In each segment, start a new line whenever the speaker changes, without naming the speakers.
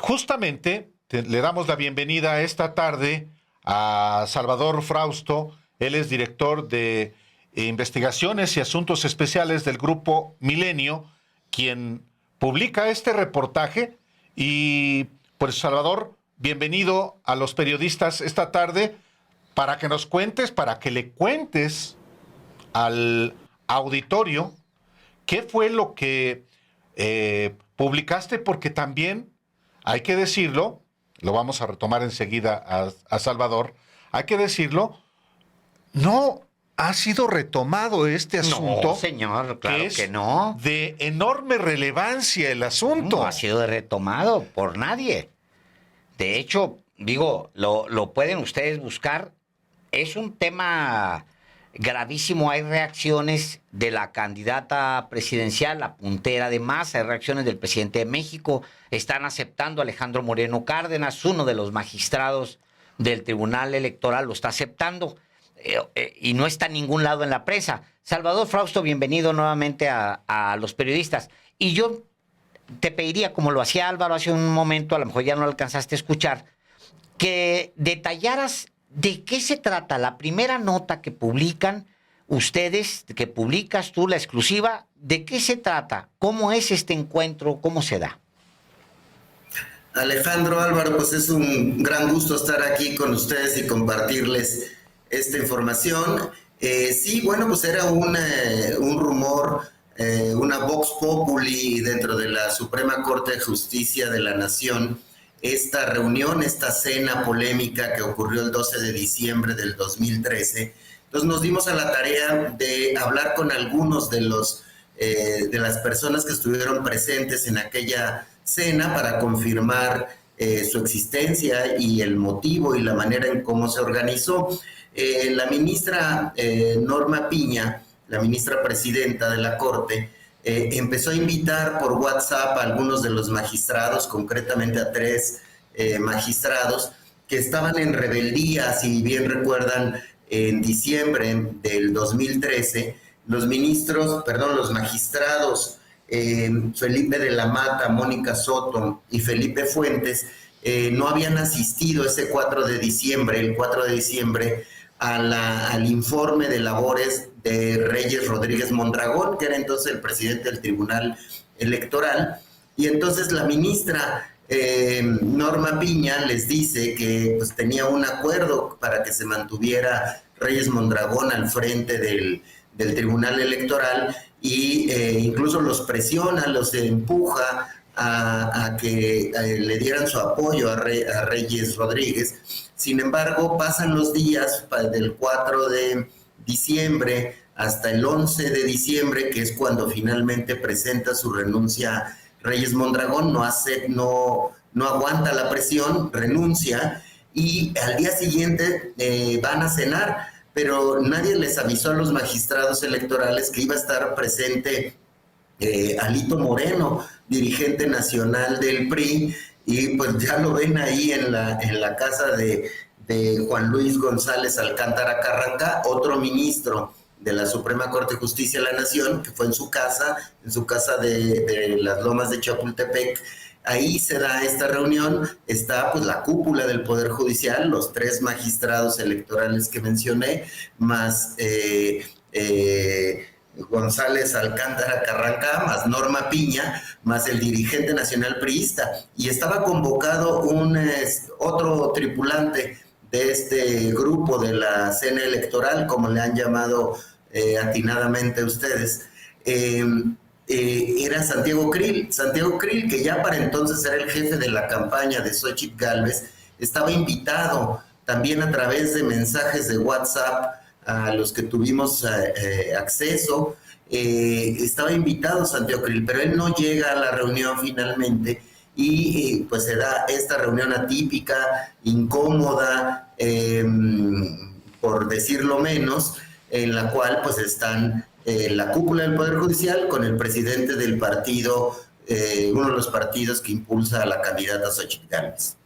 justamente le damos la bienvenida esta tarde a Salvador Frausto. Él es director de Investigaciones y Asuntos Especiales del Grupo Milenio, quien publica este reportaje. Y pues, Salvador, bienvenido a los periodistas esta tarde para que nos cuentes, para que le cuentes al auditorio qué fue lo que publicaste, porque también hay que decirlo, lo vamos a retomar enseguida a Salvador, hay que decirlo, no ha sido retomado este asunto.
No, señor, claro
es
que no.
de enorme relevancia el asunto.
No ha sido retomado por nadie. De hecho, digo, lo pueden ustedes buscar. Es un tema gravísimo. Hay reacciones de la candidata presidencial, la puntera de Masa, hay reacciones del presidente de México. Están aceptando a Alejandro Moreno Cárdenas, uno de los magistrados del Tribunal Electoral, lo está aceptando. Y no está en ningún lado en la prensa. Salvador Frausto, bienvenido nuevamente a los periodistas. Y yo te pediría, como lo hacía Álvaro hace un momento, a lo mejor ya no lo alcanzaste a escuchar, que detallaras de qué se trata la primera nota que publican ustedes, que publicas tú, la exclusiva. ¿De qué se trata? ¿Cómo es este encuentro? ¿Cómo se da?
Alejandro, Álvaro, pues es un gran gusto estar aquí con ustedes y compartirles esta información. Sí, bueno, pues era un rumor, una vox populi dentro de la Suprema Corte de Justicia de la Nación, esta reunión, esta cena polémica que ocurrió el 12 de diciembre del 2013. Entonces nos dimos a la tarea de hablar con algunos de las personas que estuvieron presentes en aquella cena para confirmar su existencia y el motivo y la manera en cómo se organizó. La ministra Norma Piña, la ministra presidenta de la Corte, empezó a invitar por WhatsApp a algunos de los magistrados, concretamente a 3 magistrados, que estaban en rebeldía. Si bien recuerdan, en diciembre del 2013, los magistrados Felipe de la Mata, Mónica Soto y Felipe Fuentes no habían asistido ese 4 de diciembre, el 4 de diciembre, al informe de labores de Reyes Rodríguez Mondragón, que era entonces el presidente del Tribunal Electoral. Y entonces la ministra Norma Piña les dice que pues, tenía un acuerdo para que se mantuviera Reyes Mondragón al frente del Tribunal Electoral, y incluso los presiona, los empuja a que le dieran su apoyo a Reyes Rodríguez. Sin embargo, pasan los días del 4 de diciembre hasta el 11 de diciembre, que es cuando finalmente presenta su renuncia Reyes Mondragón. No aguanta la presión, renuncia, y al día siguiente van a cenar, pero nadie les avisó a los magistrados electorales que iba a estar presente Alito Moreno, dirigente nacional del PRI, y pues ya lo ven ahí en la casa de Juan Luis González Alcántara Carranca, otro ministro de la Suprema Corte de Justicia de la Nación, que fue en su casa de las Lomas de Chapultepec. Ahí se da esta reunión, está pues la cúpula del Poder Judicial, los 3 magistrados electorales que mencioné, más González Alcántara Carranca, más Norma Piña, más el dirigente nacional priista, y estaba convocado otro tripulante de este grupo de la cena electoral, como le han llamado atinadamente ustedes. Era Santiago Krill, que ya para entonces era el jefe de la campaña de Xóchitl Gálvez. Estaba invitado también a través de mensajes de WhatsApp a los que tuvimos acceso. Estaba invitado Santiago Krill, pero él no llega a la reunión finalmente, y pues se da esta reunión atípica, incómoda, por decirlo menos, en la cual pues están la cúpula del Poder Judicial con el presidente del partido, uno de los partidos que impulsa a la candidata Xóchitl Gálvez.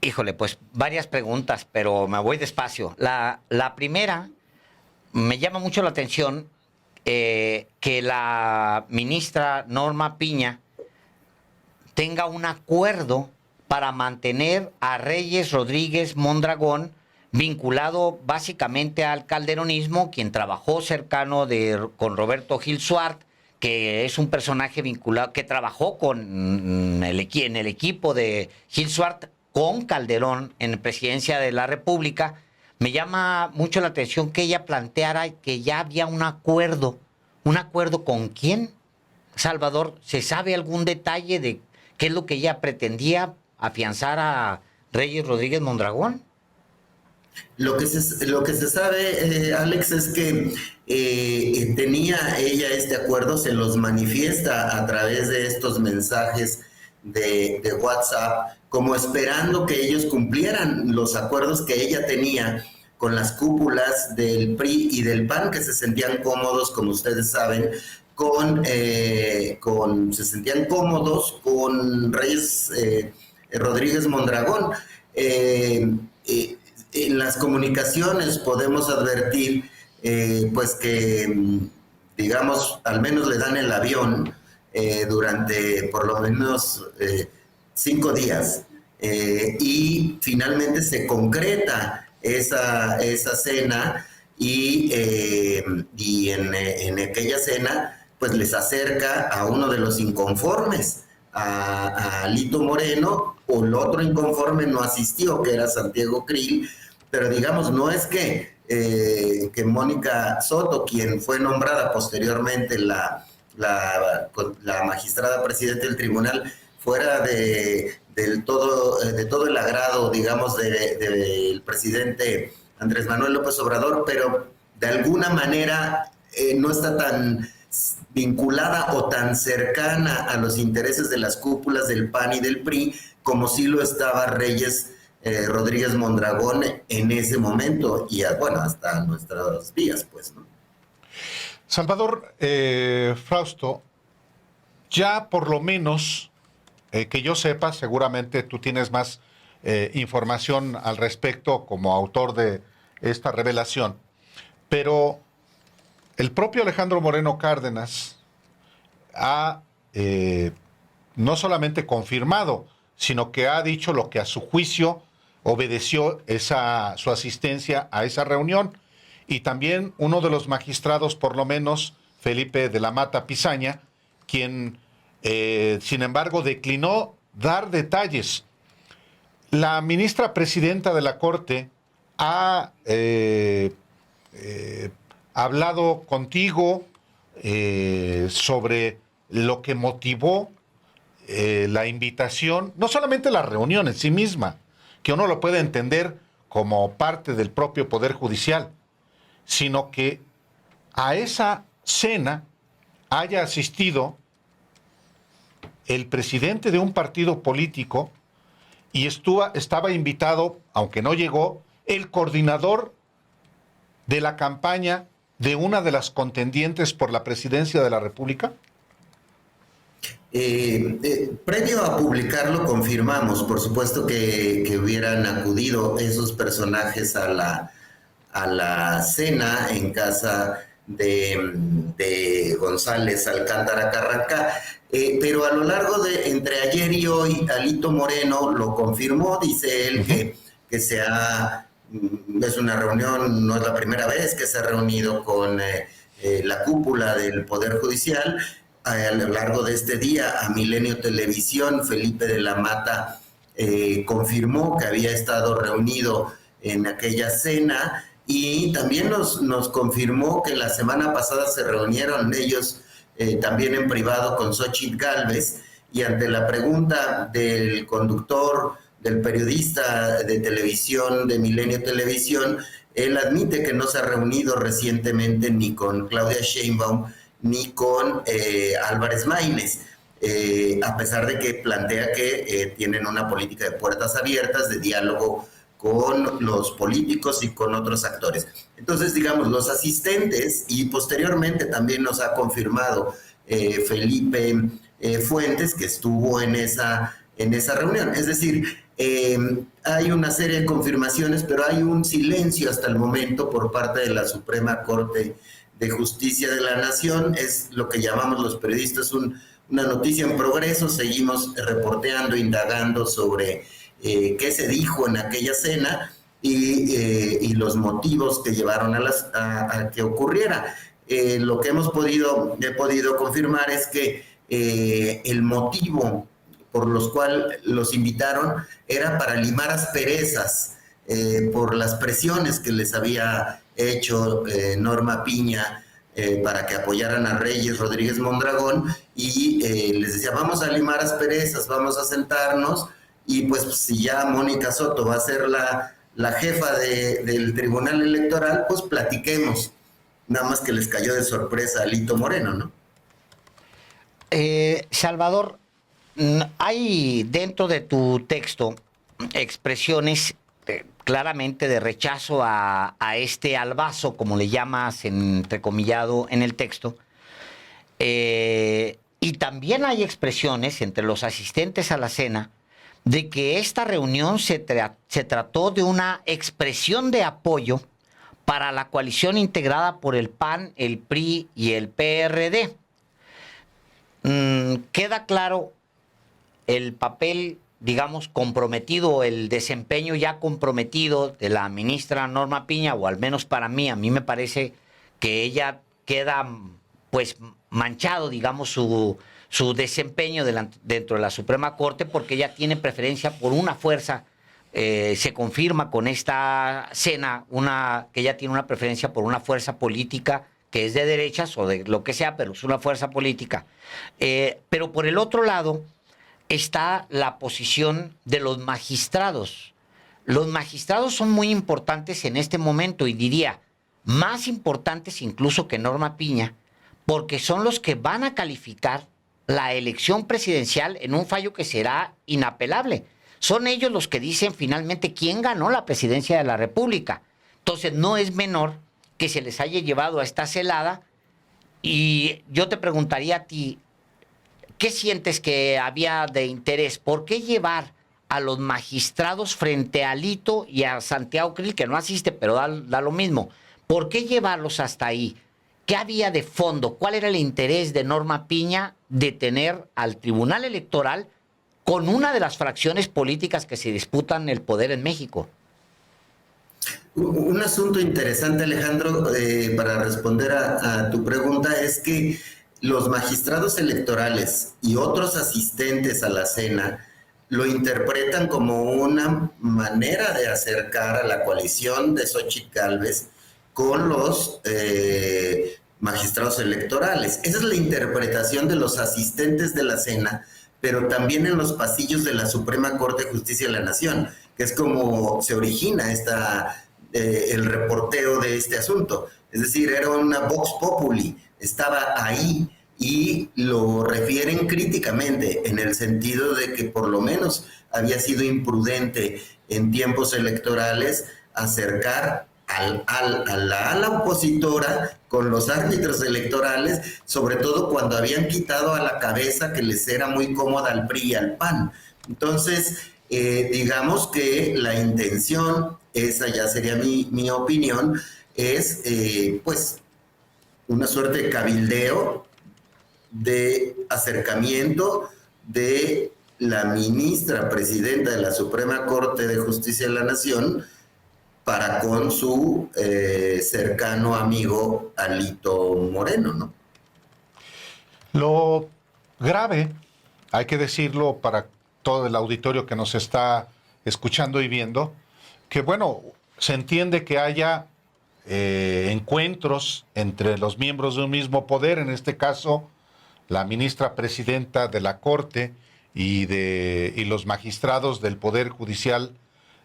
Híjole, pues varias preguntas, pero me voy despacio. La primera, me llama mucho la atención que la ministra Norma Piña tenga un acuerdo para mantener a Reyes Rodríguez Mondragón vinculado básicamente al calderonismo, quien trabajó cercano con Roberto Gil Suart, que es un personaje vinculado, que trabajó en el equipo de Gil Suart con Calderón en la presidencia de la República. Me llama mucho la atención que ella planteara que ya había un acuerdo. ¿Un acuerdo con quién? Salvador, ¿se sabe algún detalle de qué es lo que ella pretendía afianzar a Reyes Rodríguez Mondragón?
Lo que se sabe, Alex, es que tenía ella este acuerdo, se los manifiesta a través de estos mensajes de WhatsApp, como esperando que ellos cumplieran los acuerdos que ella tenía con las cúpulas del PRI y del PAN, que se sentían cómodos, como ustedes saben, se sentían cómodos con Reyes Rodríguez Mondragón. En las comunicaciones podemos advertir pues que, digamos, al menos le dan el avión durante por lo menos 5 días y finalmente se concreta esa cena y en aquella cena pues les acerca a uno de los inconformes, a Alito Moreno, o el otro inconforme no asistió, que era Santiago Krill, pero digamos, no es que Mónica Soto, quien fue nombrada posteriormente la magistrada presidente del tribunal, fuera de todo el agrado, digamos, del presidente Andrés Manuel López Obrador, pero de alguna manera no está tan vinculada o tan cercana a los intereses de las cúpulas del PAN y del PRI, como sí lo estaba Reyes Rodríguez Mondragón en ese momento, y bueno, hasta nuestros días, pues, ¿no?
Salvador, Frausto, ya por lo menos, que yo sepa, seguramente tú tienes más información al respecto como autor de esta revelación, pero el propio Alejandro Moreno Cárdenas ha no solamente confirmado, sino que ha dicho lo que a su juicio obedeció su asistencia a esa reunión. Y también uno de los magistrados, por lo menos, Felipe de la Mata Pizaña, quien, sin embargo, declinó dar detalles. La ministra presidenta de la Corte ha hablado contigo sobre lo que motivó la invitación, no solamente la reunión en sí misma, que uno lo puede entender como parte del propio Poder Judicial, sino que a esa cena haya asistido el presidente de un partido político y estaba invitado, aunque no llegó, el coordinador de la campaña de una de las contendientes por la presidencia de la República?
Previo a publicarlo, confirmamos, por supuesto, que hubieran acudido esos personajes a la cena en casa de González Alcántara Carrancá, pero a lo largo de entre ayer y hoy, Alito Moreno lo confirmó, dice él que es una reunión, no es la primera vez que se ha reunido con la cúpula del Poder Judicial. A lo largo de este día, a Milenio Televisión, Felipe de la Mata confirmó que había estado reunido en aquella cena y también nos confirmó que la semana pasada se reunieron ellos también en privado con Xóchitl Gálvez, y ante la pregunta del conductor, del periodista de televisión de Milenio Televisión, él admite que no se ha reunido recientemente ni con Claudia Sheinbaum ni con Álvarez Maínez, a pesar de que plantea que tienen una política de puertas abiertas, de diálogo con los políticos y con otros actores. Entonces, digamos, los asistentes, y posteriormente también nos ha confirmado Felipe Fuentes, que estuvo en esa reunión. Es decir, hay una serie de confirmaciones, pero hay un silencio hasta el momento por parte de la Suprema Corte de Justicia de la Nación. Es lo que llamamos los periodistas un una noticia en progreso, seguimos reporteando, indagando sobre qué se dijo en aquella cena y los motivos que llevaron a que ocurriera. Lo que he podido confirmar es que el motivo por los cuales los invitaron era para limar asperezas por las presiones que les había hecho Norma Piña para que apoyaran a Reyes Rodríguez Mondragón y les decía, vamos a limar asperezas, vamos a sentarnos y pues si ya Mónica Soto va a ser la jefa del Tribunal Electoral, pues platiquemos. Nada más que les cayó de sorpresa a Lito Moreno, ¿no?
Salvador, hay dentro de tu texto expresiones claramente de rechazo a este albazo, como le llamas entrecomillado en el texto. Y también hay expresiones entre los asistentes a la cena de que esta reunión se trató de una expresión de apoyo para la coalición integrada por el PAN, el PRI y el PRD. Queda claro el papel, digamos, comprometido, el desempeño ya comprometido de la ministra Norma Piña, o al menos para mí, a mí me parece que ella queda, pues, manchado, digamos, su desempeño dentro de la Suprema Corte, porque ella tiene preferencia por una fuerza, se confirma con esta cena, que ella tiene una preferencia por una fuerza política que es de derechas o de lo que sea, pero es una fuerza política. Pero por el otro lado está la posición de los magistrados. Los magistrados son muy importantes en este momento y diría más importantes incluso que Norma Piña, porque son los que van a calificar la elección presidencial en un fallo que será inapelable. Son ellos los que dicen finalmente quién ganó la presidencia de la República. Entonces no es menor que se les haya llevado a esta celada y yo te preguntaría a ti, ¿qué sientes que había de interés? ¿Por qué llevar a los magistrados frente a Alito y a Santiago Krill, que no asiste, pero da lo mismo? ¿Por qué llevarlos hasta ahí? ¿Qué había de fondo? ¿Cuál era el interés de Norma Piña de tener al Tribunal Electoral con una de las fracciones políticas que se disputan el poder en México?
Un asunto interesante, Alejandro, para responder a tu pregunta, es que los magistrados electorales y otros asistentes a la cena lo interpretan como una manera de acercar a la coalición de Xóchitl Gálvez con los magistrados electorales. Esa es la interpretación de los asistentes de la cena, pero también en los pasillos de la Suprema Corte de Justicia de la Nación, que es como se origina el reporteo de este asunto. Es decir, era una vox populi, estaba ahí y lo refieren críticamente en el sentido de que por lo menos había sido imprudente en tiempos electorales acercar a la ala opositora con los árbitros electorales, sobre todo cuando habían quitado a la cabeza que les era muy cómoda al PRI y al PAN. Entonces, digamos que la intención, esa ya sería mi opinión, es pues una suerte de cabildeo, de acercamiento de la ministra presidenta de la Suprema Corte de Justicia de la Nación para con su cercano amigo Alito Moreno, ¿no?
Lo grave, hay que decirlo para todo el auditorio que nos está escuchando y viendo, que bueno, se entiende que haya encuentros entre los miembros de un mismo poder, en este caso la ministra presidenta de la Corte y los magistrados del Poder Judicial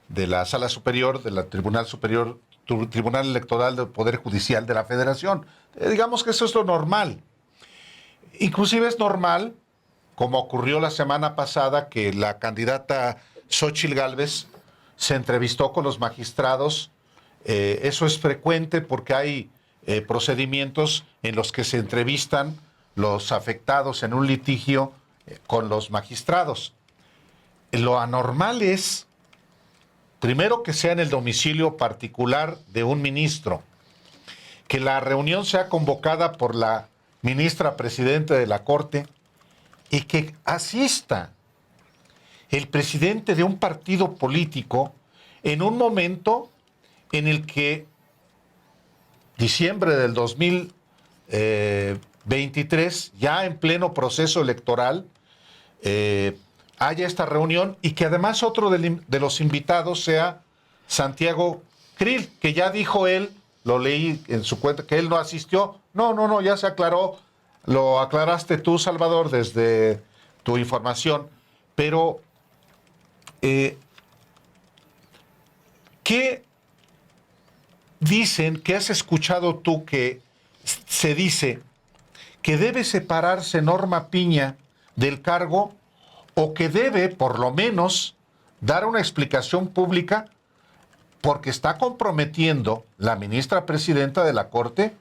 de la Sala Superior, de la Tribunal Superior, Tribunal Electoral del Poder Judicial de la Federación. Digamos que eso es lo normal. Inclusive es normal, como ocurrió la semana pasada, que la candidata Xóchitl Gálvez se entrevistó con los magistrados. Eso es frecuente porque hay procedimientos en los que se entrevistan los afectados en un litigio con los magistrados. Lo anormal es, primero, que sea en el domicilio particular de un ministro, que la reunión sea convocada por la ministra presidenta de la Corte y que asista el presidente de un partido político en un momento en el que diciembre del 2023, ya en pleno proceso electoral, haya esta reunión y que además otro de los invitados sea Santiago Krill, que ya dijo él, lo leí en su cuenta, que él no asistió. No, ya se aclaró, lo aclaraste tú, Salvador, desde tu información, pero ¿qué dicen, qué has escuchado tú que se dice que debe separarse Norma Piña del cargo o que debe, por lo menos, dar una explicación pública porque está comprometiendo la ministra presidenta de la Corte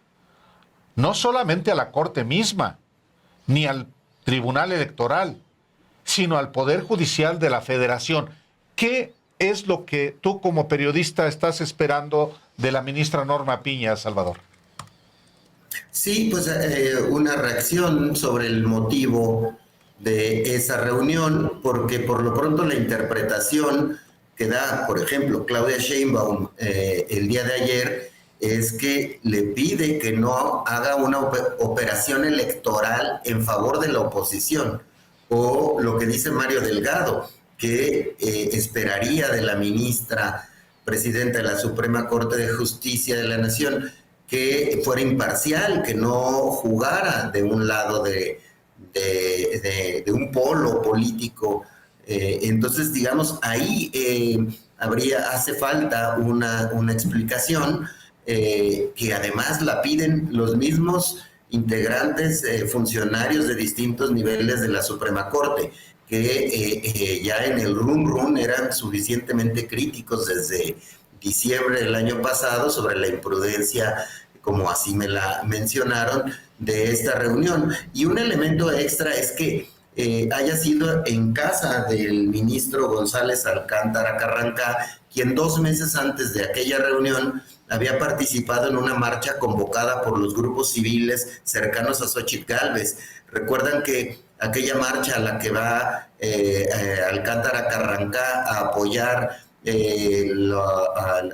no solamente a la Corte misma, ni al Tribunal Electoral, sino al Poder Judicial de la Federación? ¿Qué es lo que tú como periodista estás esperando de la ministra Norma Piña, Salvador?
Sí, pues una reacción sobre el motivo de esa reunión, porque por lo pronto la interpretación que da, por ejemplo, Claudia Sheinbaum el día de ayer es que le pide que no haga una operación electoral en favor de la oposición, o lo que dice Mario Delgado, que esperaría de la ministra presidenta de la Suprema Corte de Justicia de la Nación que fuera imparcial, que no jugara de un lado de un polo político. Entonces, digamos, ahí hace falta una explicación que además la piden los mismos integrantes, funcionarios de distintos niveles de la Suprema Corte, que ya en el run eran suficientemente críticos desde diciembre del año pasado sobre la imprudencia, como así me la mencionaron, de esta reunión. Y un elemento extra es que haya sido en casa del ministro González Alcántara Carrancá, quien 2 meses antes de aquella reunión había participado en una marcha convocada por los grupos civiles cercanos a Xóchitl Gálvez. Recuerdan que aquella marcha a la que va Alcántara Carrancá a apoyar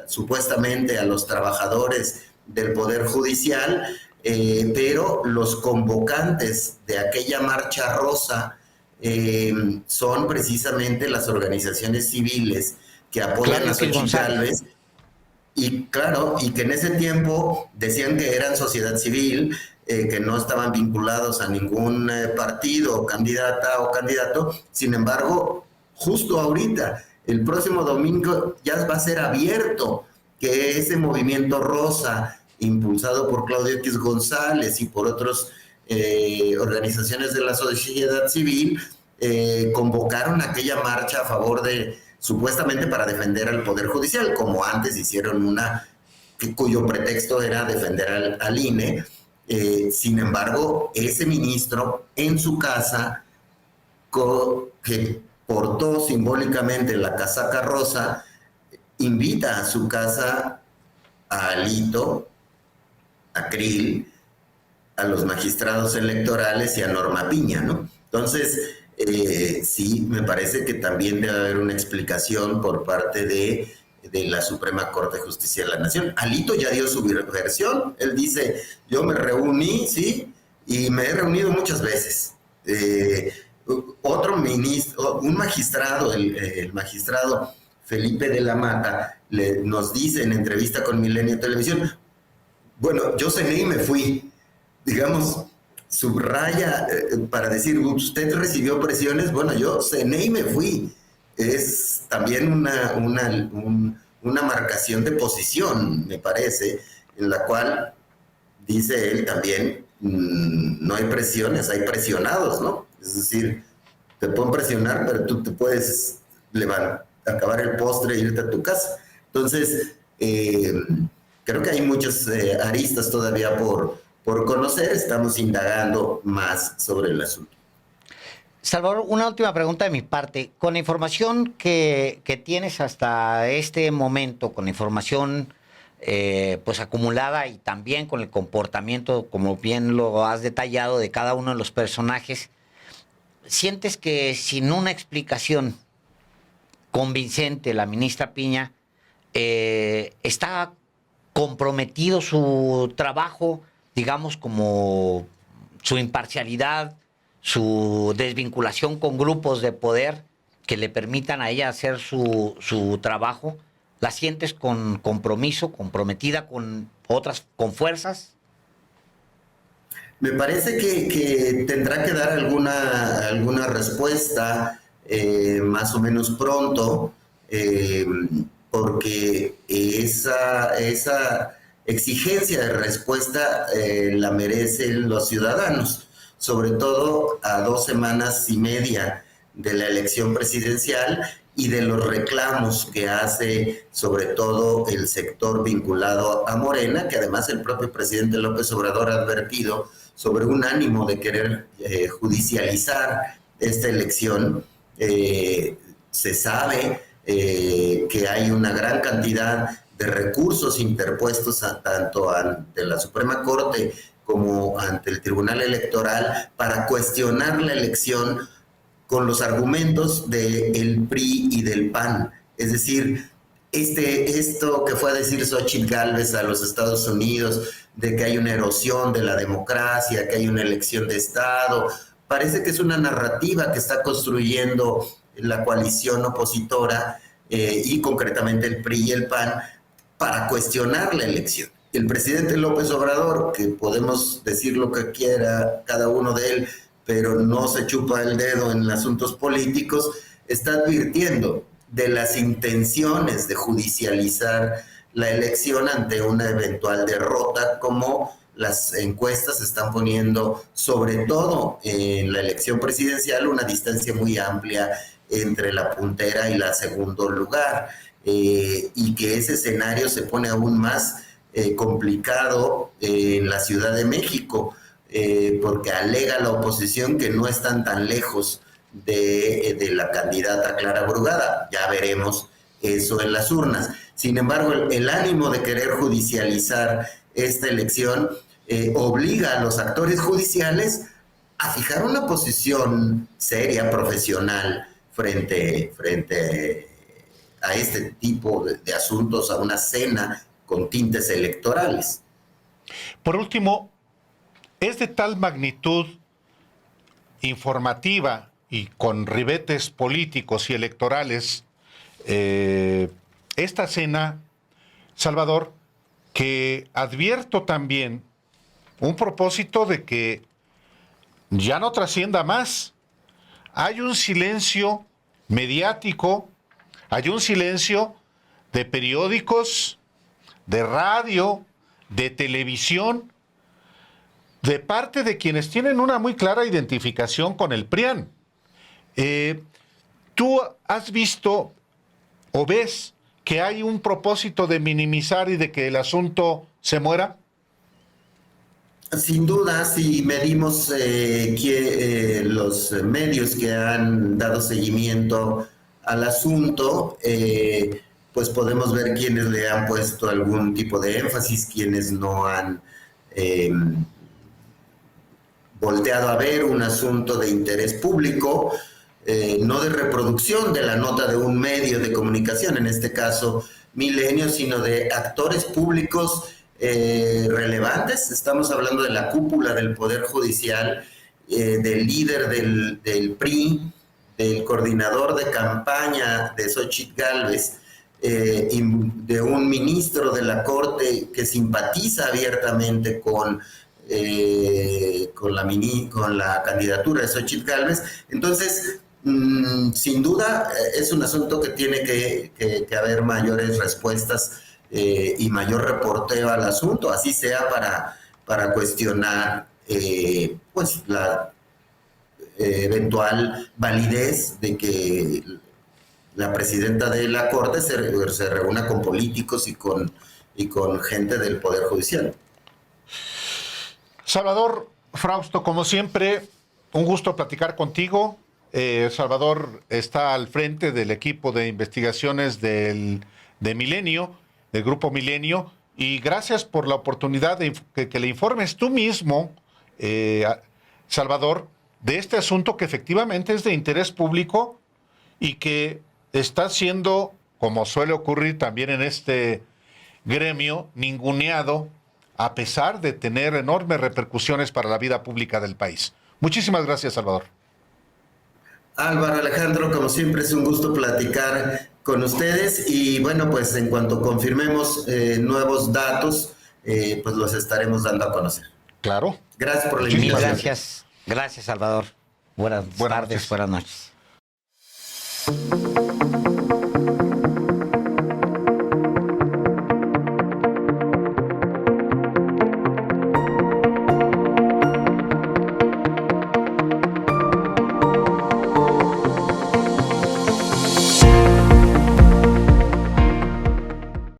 supuestamente a los trabajadores del Poder Judicial, pero los convocantes de aquella marcha rosa son precisamente las organizaciones civiles que apoyan a Xóchitl Gálvez. Y claro, y que en ese tiempo decían que eran sociedad civil, que no estaban vinculados a ningún partido, candidata o candidato. Sin embargo, justo ahorita, el próximo domingo, ya va a ser abierto que ese movimiento rosa, impulsado por Claudio X González y por otras organizaciones de la sociedad civil, convocaron aquella marcha a favor de, supuestamente para defender al Poder Judicial, como antes hicieron una cuyo pretexto era defender al INE. Sin embargo, ese ministro en su casa, que portó simbólicamente la casaca rosa, invita a su casa a Alito, a Krill, a los magistrados electorales y a Norma Piña, ¿no? Entonces, sí, me parece que también debe haber una explicación por parte de la Suprema Corte de Justicia de la Nación. Alito ya dio su versión. Él dice, yo me reuní, sí, y me he reunido muchas veces. Otro ministro, un magistrado, el magistrado Felipe de la Mata, nos dice en entrevista con Milenio Televisión, bueno, yo cené y me fui. Digamos, subraya para decir, usted recibió presiones, bueno, yo cené y me fui. Es también una marcación de posición, me parece, en la cual, dice él también, no hay presiones, hay presionados, ¿no? Es decir, te pueden presionar, pero tú te puedes acabar el postre e irte a tu casa. Entonces, creo que hay muchas aristas todavía por conocer. Estamos indagando más sobre el asunto.
Salvador, una última pregunta de mi parte. Con la información que tienes hasta este momento, con la información pues acumulada y también con el comportamiento, como bien lo has detallado, de cada uno de los personajes, ¿sientes que sin una explicación convincente la ministra Piña está comprometido su trabajo, digamos, como su imparcialidad, su desvinculación con grupos de poder que le permitan a ella hacer su trabajo? ¿La sientes con compromiso, comprometida con otras, con fuerzas?
Me parece que tendrá que dar alguna respuesta más o menos pronto, porque esa exigencia de respuesta la merecen los ciudadanos, sobre todo a 2 semanas y media de la elección presidencial y de los reclamos que hace sobre todo el sector vinculado a Morena, que además el propio presidente López Obrador ha advertido sobre un ánimo de querer judicializar esta elección. Se sabe que hay una gran cantidad de recursos interpuestos tanto ante la Suprema Corte como ante el Tribunal Electoral para cuestionar la elección con los argumentos del PRI y del PAN. Es decir, esto que fue a decir Xóchitl Gálvez a los Estados Unidos, de que hay una erosión de la democracia, que hay una elección de Estado, parece que es una narrativa que está construyendo la coalición opositora y concretamente el PRI y el PAN para cuestionar la elección. El presidente López Obrador, que podemos decir lo que quiera cada uno de él, pero no se chupa el dedo en asuntos políticos, está advirtiendo de las intenciones de judicializar la elección ante una eventual derrota, como las encuestas están poniendo, sobre todo en la elección presidencial, una distancia muy amplia entre la puntera y la segundo lugar, y que ese escenario se pone aún más complicado en la Ciudad de México, porque alega la oposición que no están tan lejos de la candidata Clara Brugada. Ya veremos eso en las urnas. Sin embargo, el ánimo de querer judicializar esta elección obliga a los actores judiciales a fijar una posición seria, profesional, frente a este tipo de asuntos, a una cena con tintes electorales.
Por último, es de tal magnitud informativa y con ribetes políticos y electorales esta cena, Salvador, que advierto también un propósito de que ya no trascienda más. Hay un silencio mediático, hay un silencio de periódicos, de radio, de televisión, de parte de quienes tienen una muy clara identificación con el PRIAN. ¿Tú has visto o ves que hay un propósito de minimizar y de que el asunto se muera?
Sin duda, si medimos los medios que han dado seguimiento al asunto, pues podemos ver quienes le han puesto algún tipo de énfasis, quienes no han volteado a ver un asunto de interés público, no de reproducción de la nota de un medio de comunicación, en este caso Milenio, sino de actores públicos relevantes. Estamos hablando de la cúpula del Poder Judicial, del líder del PRI, del coordinador de campaña de Xóchitl Gálvez, y de un ministro de la Corte que simpatiza abiertamente con la candidatura de Xóchitl Gálvez. Entonces, sin duda, es un asunto que tiene que haber mayores respuestas y mayor reporteo al asunto, así sea para cuestionar pues la eventual validez de que la presidenta de la Corte se reúna con políticos y con gente del Poder Judicial.
Salvador Frausto, como siempre, un gusto platicar contigo. Salvador está al frente del equipo de investigaciones de Milenio, del Grupo Milenio, y gracias por la oportunidad de que le informes tú mismo, Salvador, de este asunto que efectivamente es de interés público y que está siendo, como suele ocurrir también en este gremio, ninguneado, a pesar de tener enormes repercusiones para la vida pública del país. Muchísimas gracias, Salvador.
Álvaro, Alejandro, como siempre es un gusto platicar con ustedes y bueno, pues en cuanto confirmemos nuevos datos, pues los estaremos dando a conocer.
Claro.
Gracias por la
Mil
invitación.
gracias. Gracias, Salvador. Buenas tardes,
noches.
buenas noches.